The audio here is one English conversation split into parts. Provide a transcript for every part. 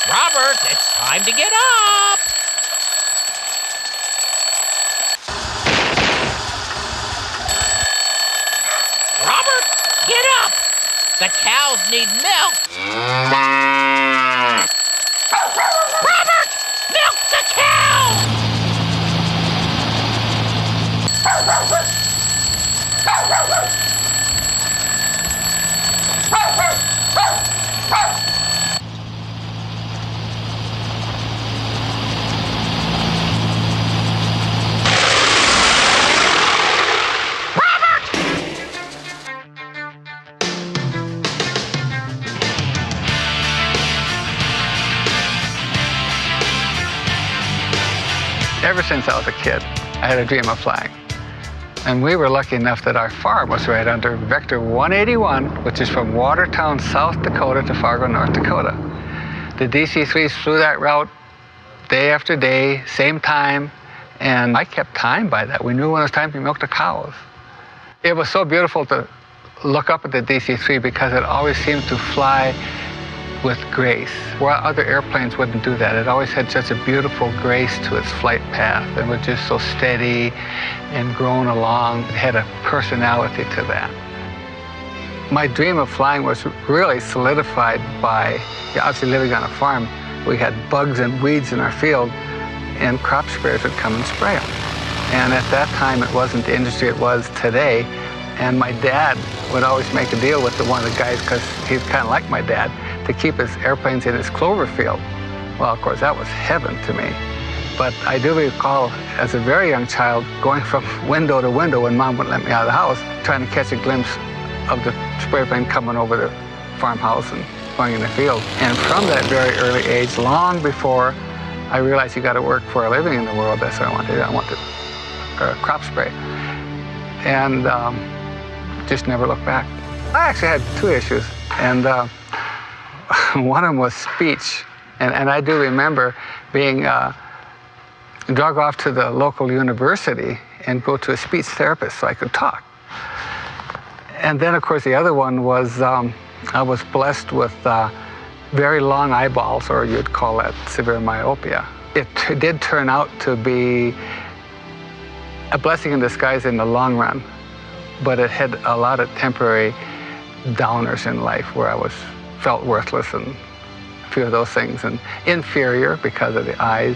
Robert, it's time to get up! Robert, get up! The cows need milk! Robert, milk the cows! Ever since I was a kid, I had a dream of flying. And we were lucky enough that our farm was right under Vector 181, which is from Watertown, South Dakota to Fargo, North Dakota. The DC3s flew that route day after day, same time, and I kept time by that. We knew when it was time to milk the cows. It was so beautiful to look up at the DC3 because it always seemed to fly with grace, while other airplanes wouldn't do that. It always had such a beautiful grace to its flight path. It was just so steady and grown along. It had a personality to that. My dream of flying was really solidified by obviously living on a farm. We had bugs and weeds in our field, and crop sprayers would come and spray them. And at that time, it wasn't the industry it was today. And my dad would always make a deal with one of the guys, because he's kind of like my dad, to keep his airplanes in his clover field. Well, of course, that was heaven to me. But I do recall, as a very young child, going from window to window when Mom wouldn't let me out of the house, trying to catch a glimpse of the spray plane coming over the farmhouse and going in the field. And from that very early age, long before I realized you got to work for a living in the world, that's what I wanted to do. I wanted crop spray. And just never looked back. I actually had two issues, and one of them was speech. And I do remember being drug off to the local university and go to a speech therapist so I could talk. And then, of course, the other one was I was blessed with very long eyeballs, or you'd call that severe myopia. It did turn out to be a blessing in disguise in the long run, but it had a lot of temporary downers in life where I felt worthless and a few of those things, and inferior because of the eyes.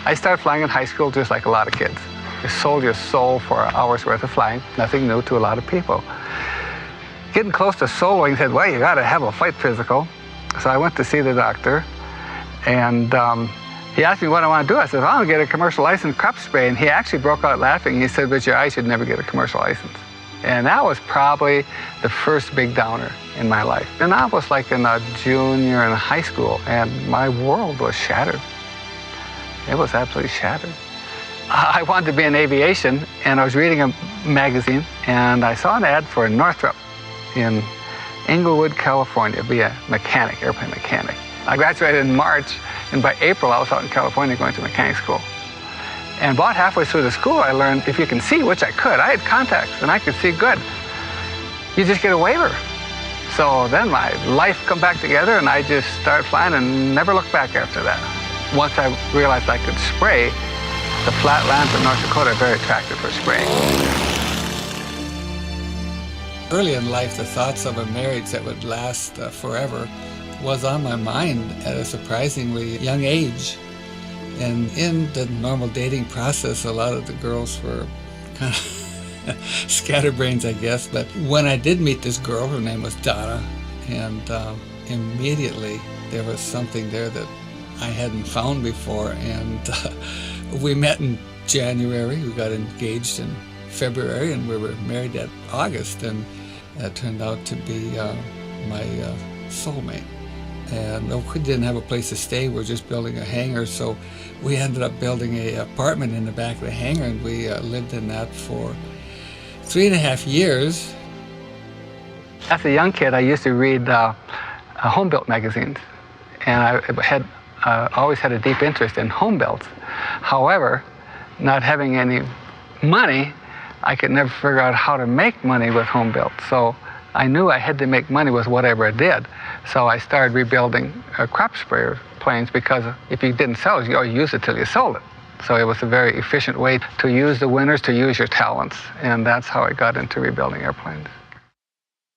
I started flying in high school just like a lot of kids. You sold your soul for an hour's worth of flying, nothing new to a lot of people. Getting close to soloing, he said, well, you gotta have a flight physical. So I went to see the doctor, and he asked me what I want to do. I said, I want to get a commercial license crop spray. And he actually broke out laughing. He said, but your eyes should never get a commercial license. And that was probably the first big downer in my life. And I was like in a junior in high school, and my world was shattered. It was absolutely shattered. I wanted to be in aviation, and I was reading a magazine, and I saw an ad for Northrop in Inglewood, California, be a mechanic, airplane mechanic. I graduated in March, and by April, I was out in California going to mechanic school. And about halfway through the school, I learned if you can see, which I could, I had contacts and I could see good, you just get a waiver. So then my life come back together, and I just started flying and never looked back after that. Once I realized I could spray, the flat lands of North Dakota are very attractive for spraying. Early in life, the thoughts of a marriage that would last forever was on my mind at a surprisingly young age. And in the normal dating process, a lot of the girls were kind of scatterbrains, I guess. But when I did meet this girl, her name was Donna, and immediately there was something there that I hadn't found before. And we met in January, we got engaged in February, and we were married at August, and that turned out to be my soulmate. And we didn't have a place to stay, we were just building a hangar, so we ended up building an apartment in the back of the hangar, and we lived in that for 3.5 years. As a young kid, I used to read home-built magazines, and I had always had a deep interest in home builds. However, not having any money, I could never figure out how to make money with home built. So I knew I had to make money with whatever I did. So I started rebuilding crop sprayer airplanes because if you didn't sell it, you always used it till you sold it. So it was a very efficient way to use the winners, to use your talents, and that's how I got into rebuilding airplanes.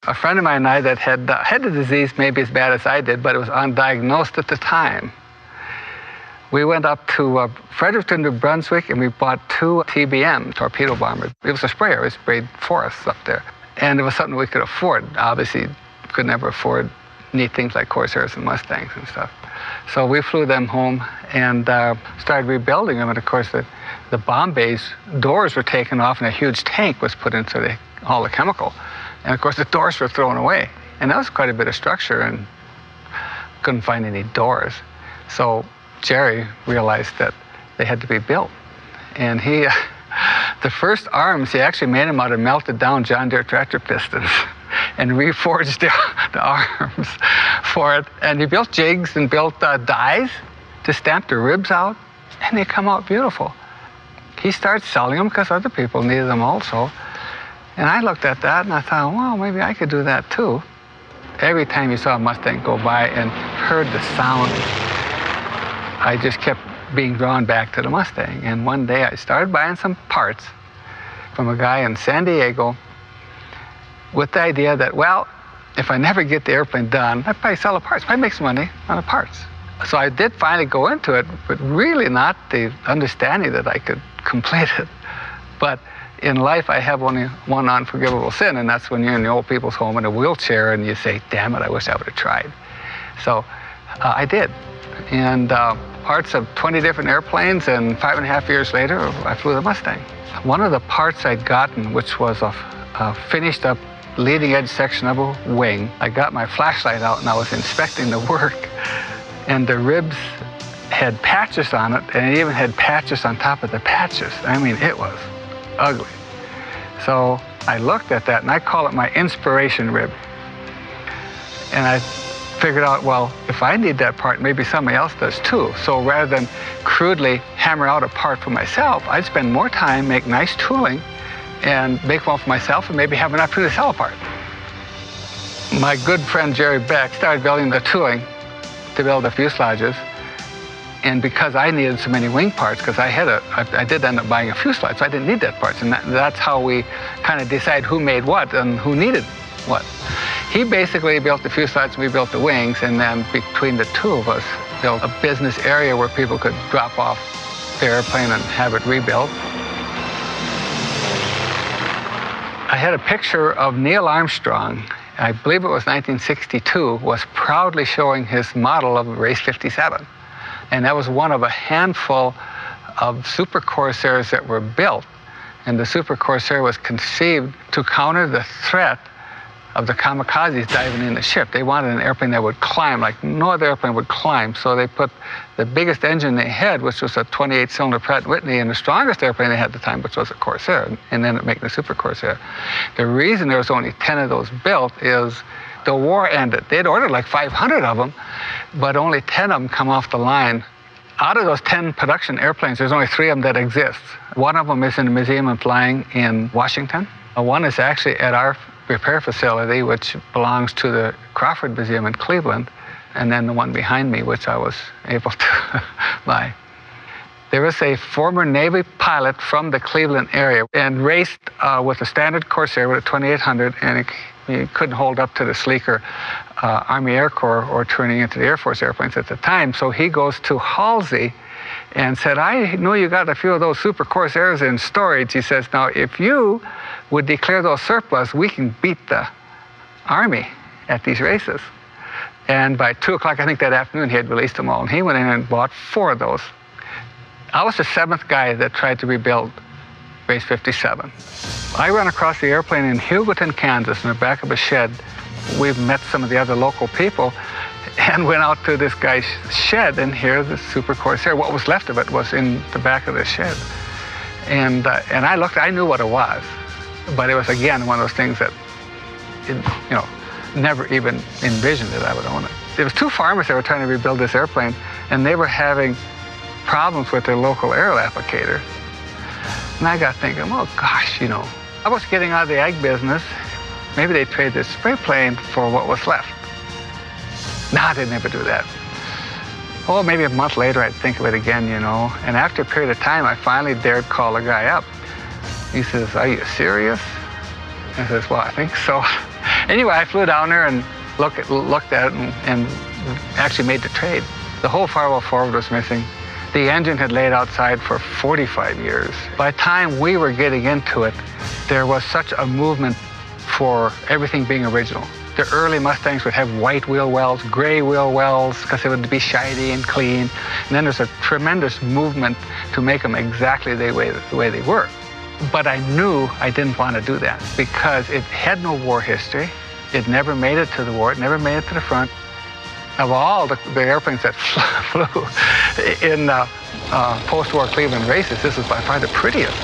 A friend of mine and I that had the disease maybe as bad as I did, but it was undiagnosed at the time. We went up to Fredericton, New Brunswick, and we bought 2 TBM, torpedo bombers. It was a sprayer. We sprayed forests up there. And it was something we could afford. Obviously, could never afford neat things like Corsairs and Mustangs and stuff. So we flew them home and started rebuilding them. And of course, the bomb bay's doors were taken off and a huge tank was put into all the chemical. And of course, the doors were thrown away. And that was quite a bit of structure, and couldn't find any doors. So Jerry realized that they had to be built. And he, the first arms, he actually made them out of melted down John Deere tractor pistons and reforged the arms for it. And he built jigs and built dies to stamp the ribs out, and they come out beautiful. He started selling them because other people needed them also. And I looked at that and I thought, well, maybe I could do that too. Every time you saw a Mustang go by and heard the sound, I just kept being drawn back to the Mustang. And one day I started buying some parts from a guy in San Diego with the idea that, well, if I never get the airplane done, I'd probably sell the parts. I'd make some money on the parts. So I did finally go into it, but really not the understanding that I could complete it. But in life, I have only one unforgivable sin, and that's when you're in the old people's home in a wheelchair and you say, damn it, I wish I would have tried. So I did. And parts of 20 different airplanes, and 5.5 years later, I flew the Mustang. One of the parts I'd gotten, which was a finished up leading edge section of a wing, I got my flashlight out and I was inspecting the work, and the ribs had patches on it, and it even had patches on top of the patches. I mean, it was ugly. So I looked at that and I call it my inspiration rib. And I figured out, well, if I need that part, maybe somebody else does too. So rather than crudely hammer out a part for myself, I'd spend more time, make nice tooling, and make one for myself and maybe have an opportunity to sell a part. My good friend Jerry Beck started building the tooling to build the fuselages. And because I needed so many wing parts, because I did end up buying a fuselage, so I didn't need that parts. And that's how we kind of decide who made what and who needed what. He basically built the fuselage and we built the wings, and then between the two of us built a business area where people could drop off their airplane and have it rebuilt. I had a picture of Neil Armstrong, I believe it was 1962, was proudly showing his model of Race 57. And that was one of a handful of Super Corsairs that were built. And the Super Corsair was conceived to counter the threat of the kamikazes diving in the ship. They wanted an airplane that would climb like no other airplane would climb. So they put the biggest engine they had, which was a 28-cylinder Pratt & Whitney, and the strongest airplane they had at the time, which was a Corsair, and ended up making the Super Corsair. The reason there was only 10 of those built is the war ended. They'd ordered like 500 of them, but only 10 of them come off the line. Out of those 10 production airplanes, there's only 3 of them that exist. One of them is in the Museum of Flying in Washington. One is actually at our repair facility, which belongs to the Crawford Museum in Cleveland, and then the one behind me, which I was able to buy. There was a former Navy pilot from the Cleveland area and raced with a standard Corsair with a 2800, and he couldn't hold up to the sleeker Army Air Corps or turning into the Air Force airplanes at the time. So he goes to Halsey and said, I know you got a few of those Super Corsairs in storage. He says, now if you would declare those surplus, we can beat the Army at these races. And by 2 o'clock, I think that afternoon, he had released them all. And he went in and bought 4 of those. I was the 7th guy that tried to rebuild Race 57. I ran across the airplane in Hugoton, Kansas, in the back of a shed. We've met some of the other local people and went out to this guy's shed, and here the Super Corsair, what was left of it, was in the back of the shed. And I looked, I knew what it was, but it was, again, one of those things that, never even envisioned that I would own it. There was 2 farmers that were trying to rebuild this airplane, and they were having problems with their local aerial applicator. And I got thinking, well, gosh, I was getting out of the ag business. Maybe they'd trade this spray plane for what was left. Nah, they'd never do that. Oh, maybe a month later, I'd think of it again, you know. And after a period of time, I finally dared call a guy up. He says, "Are you serious?" I says, "Well, I think so." Anyway, I flew down there and looked at it and actually made the trade. The whole firewall forward was missing. The engine had laid outside for 45 years. By the time we were getting into it, there was such a movement for everything being original. The early Mustangs would have white wheel wells, gray wheel wells, because they would be shiny and clean. And then there's a tremendous movement to make them exactly the way they were. But I knew I didn't want to do that because it had no war history. It never made it to the war. It never made it to the front. Of all the airplanes that flew in post-war Cleveland races, this was by far the prettiest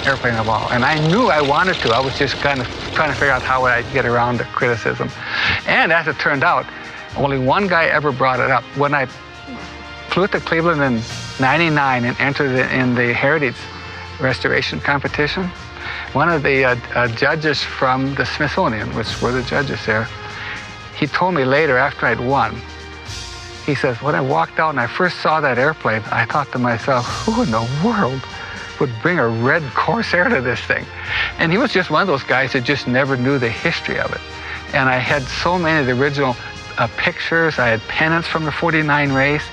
airplane of all. And I knew I wanted to. I was just kind of trying to figure out how I'd get around the criticism. And as it turned out, only one guy ever brought it up. When I flew to Cleveland in '99 and entered in the Heritage Restoration competition, one of the judges from the Smithsonian, which were the judges there, he told me later after I'd won, he says, when I walked out and I first saw that airplane, I thought to myself, who in the world would bring a red Corsair to this thing? And he was just one of those guys that just never knew the history of it. And I had so many of the original pictures. I had pennants from the '49 race.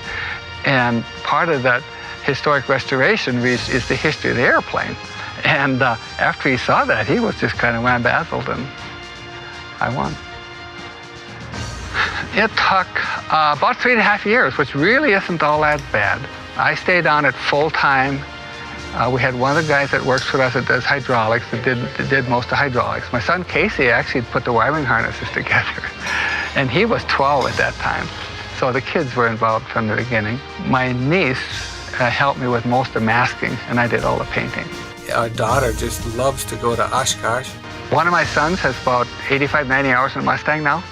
And part of that historic restoration is the history of the airplane. And after he saw that, he was just kind of wambazzled, and I won. It took about 3.5 years, which really isn't all that bad. I stayed on it full time. We had one of the guys that works with us that does hydraulics, that did most of hydraulics. My son Casey actually put the wiring harnesses together. And he was 12 at that time. So the kids were involved from the beginning. My niece helped me with most of the masking, and I did all the painting. Our daughter just loves to go to Oshkosh. One of my sons has about 85, 90 hours in Mustang now.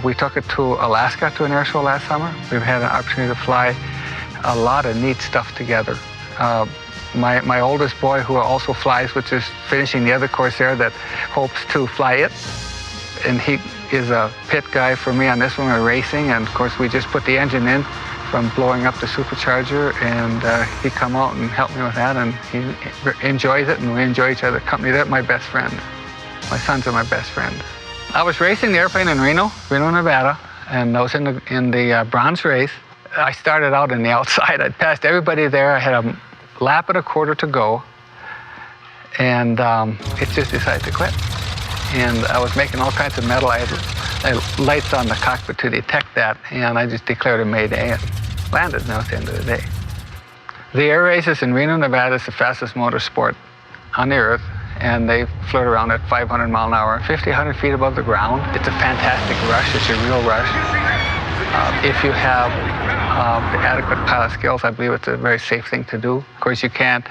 We took it to Alaska to an air show last summer. We've had an opportunity to fly a lot of neat stuff together. My oldest boy, who also flies, which is finishing the other Corsair that hopes to fly it, and he is a pit guy for me on this one. We're racing, and of course we just put the engine in from blowing up the supercharger, and he come out and helped me with that, and he enjoys it, and we enjoy each other's company. They're my best friends. My sons are my best friends. I was racing the airplane in Reno, Nevada, and I was in the bronze race. I started out in the outside. I'd passed everybody there. I had a lap and a quarter to go, and it just decided to quit. And I was making all kinds of metal. I had lights on the cockpit to detect that, and I just declared a mayday and landed, and that was the end of the day. The air races in Reno, Nevada is the fastest motorsport on the earth, and they flirt around at 500 mile an hour, 50, 100 feet above the ground. It's a fantastic rush. It's a real rush. If you have adequate pilot skills, I believe it's a very safe thing to do. Of course, you can't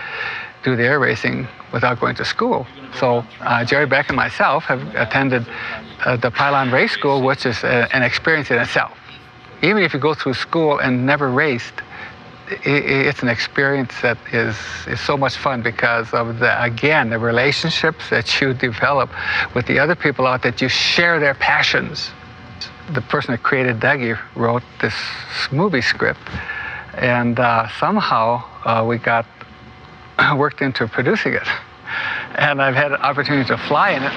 do the air racing without going to school. So Jerry Beck and myself have attended the Pylon Race School, which is an experience in itself. Even if you go through school and never raced, it's an experience that is so much fun because of the relationships that you develop with the other people out, that you share their passions. The person that created Dougie wrote this movie script, and somehow we got worked into producing it. And I've had an opportunity to fly in it.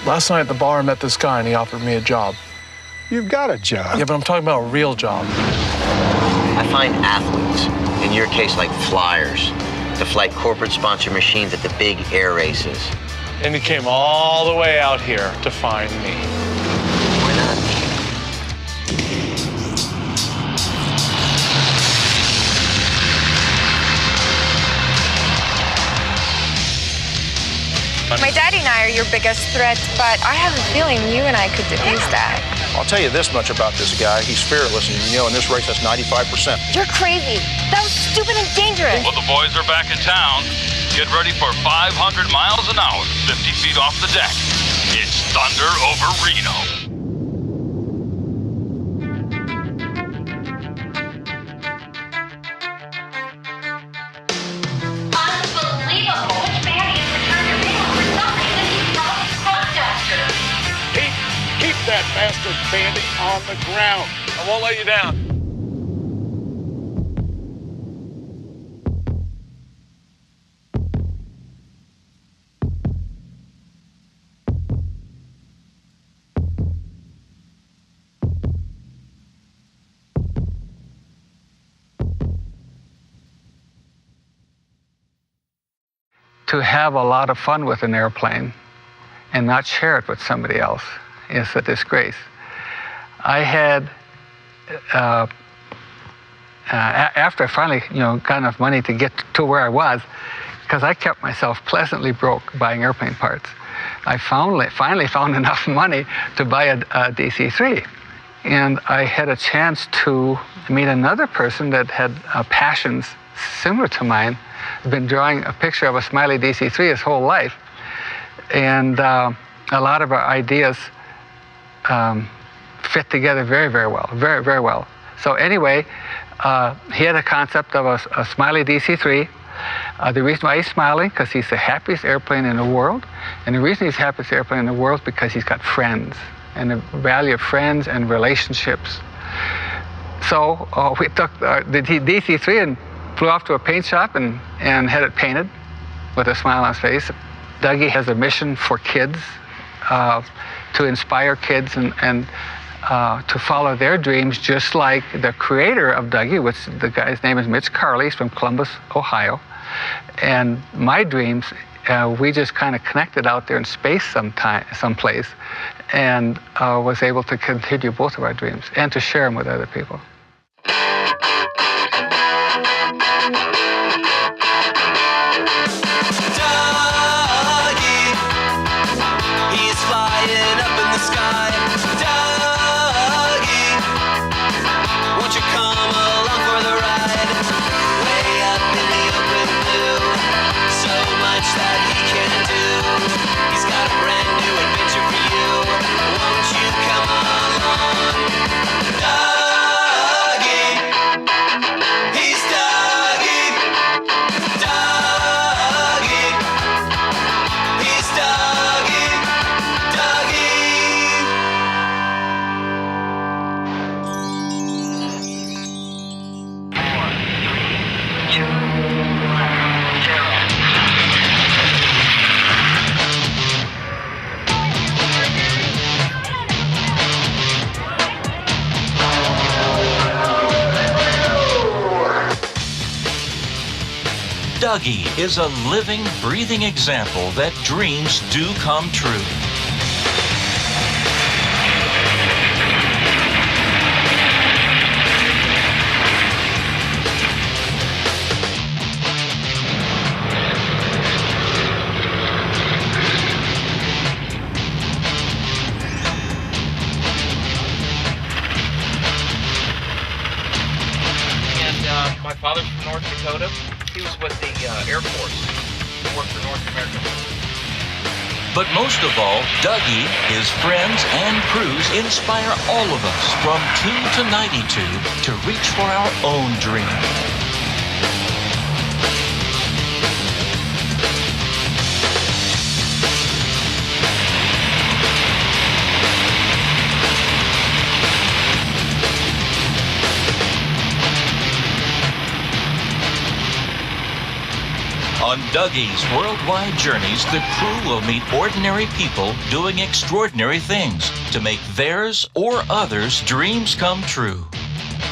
Last night at the bar, I met this guy, and he offered me a job. You've got a job. Yeah, but I'm talking about a real job. I find athletes, in your case like flyers, to fly corporate sponsor machines at the big air races. And he came all the way out here to find me. Why not? My daddy and I are your biggest threat, but I have a feeling you and I could defuse that. I'll tell you this much about this guy. He's fearless, and you know, in this race, that's 95%. You're crazy. That was stupid and dangerous. Well, the boys are back in town. Get ready for 500 miles an hour, 50 feet off the deck. It's Thunder over Reno. Unbelievable. Which man is returned to Reno for some reason he's probably cross-duster. Keep that bastard bandit on the ground. I won't let you down. To have a lot of fun with an airplane and not share it with somebody else is a disgrace. I had, after I finally, got enough money to get to where I was, because I kept myself pleasantly broke buying airplane parts, I finally found enough money to buy a DC3. And I had a chance to meet another person that had passions similar to mine. I've been drawing a picture of a smiley DC3 his whole life. And a lot of our ideas fit together very, very well, very, very well. So anyway, he had a concept of a smiley DC3. The reason why he's smiling, because he's the happiest airplane in the world. And the reason he's the happiest airplane in the world is because he's got friends, and the value of friends and relationships. So we took the DC3 and flew off to a paint shop and had it painted with a smile on his face. Dougie has a mission for kids, to inspire kids and to follow their dreams, just like the creator of Dougie, which the guy's name is Mitch Carley. He's from Columbus, Ohio. And my dreams, we just kind of connected out there in space someplace, and was able to continue both of our dreams and to share them with other people. Dougie is a living, breathing example that dreams do come true. And my father's from North Dakota. He was with the Air Force. He worked for North America. But most of all, Dougie, his friends, and crews inspire all of us from 2 to 92 to reach for our own dream. On Dougie's worldwide journeys, the crew will meet ordinary people doing extraordinary things to make theirs or others' dreams come true.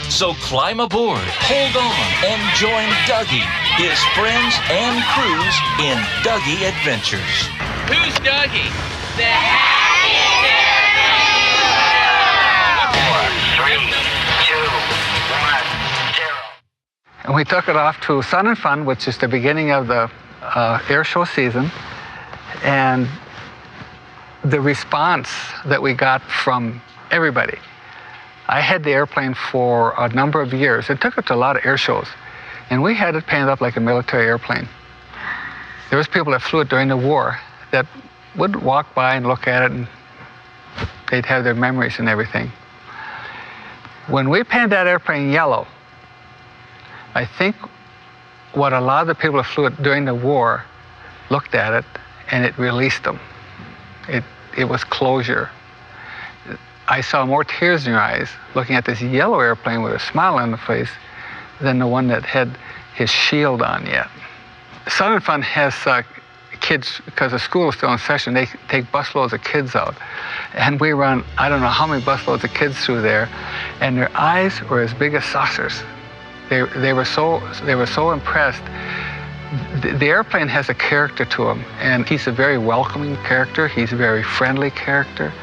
So climb aboard, hold on, and join Dougie, his friends, and crews in Dougie Adventures. Who's Dougie? The happiest airplane! 4, 3, 2, 1, 0. And we took it off to Sun and Fun, which is the beginning of the air show season. And the response that we got from everybody. I had the airplane for a number of years. It took it to a lot of air shows, and we had it painted up like a military airplane. There was people that flew it during the war that would walk by and look at it, and they'd have their memories and everything. When we painted that airplane yellow, I think what a lot of the people that flew it during the war looked at it, and it released them. It was closure. I saw more tears in your eyes looking at this yellow airplane with a smile on the face than the one that had his shield on yet. Southern Fun has kids, because the school is still in session, they take busloads of kids out. And we run, I don't know how many busloads of kids through there, and their eyes were as big as saucers. They were so impressed. The airplane has a character to him, and he's a very welcoming character. He's a very friendly character.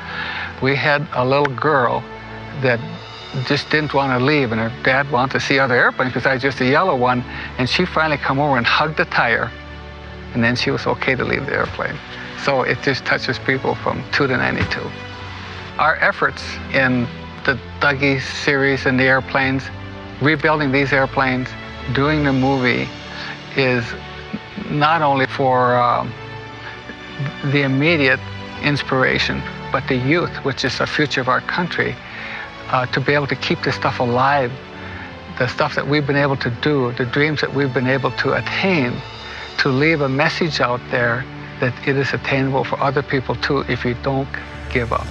We had a little girl that just didn't want to leave, and her dad wanted to see other airplanes besides just the yellow one, and she finally come over and hugged the tire, and then she was okay to leave the airplane. So it just touches people from 2 to 92. Our efforts in the Dougie series and the airplanes, rebuilding these airplanes, doing the movie, is not only for the immediate inspiration, but the youth, which is the future of our country, to be able to keep this stuff alive, the stuff that we've been able to do, the dreams that we've been able to attain, to leave a message out there that it is attainable for other people too if you don't give up.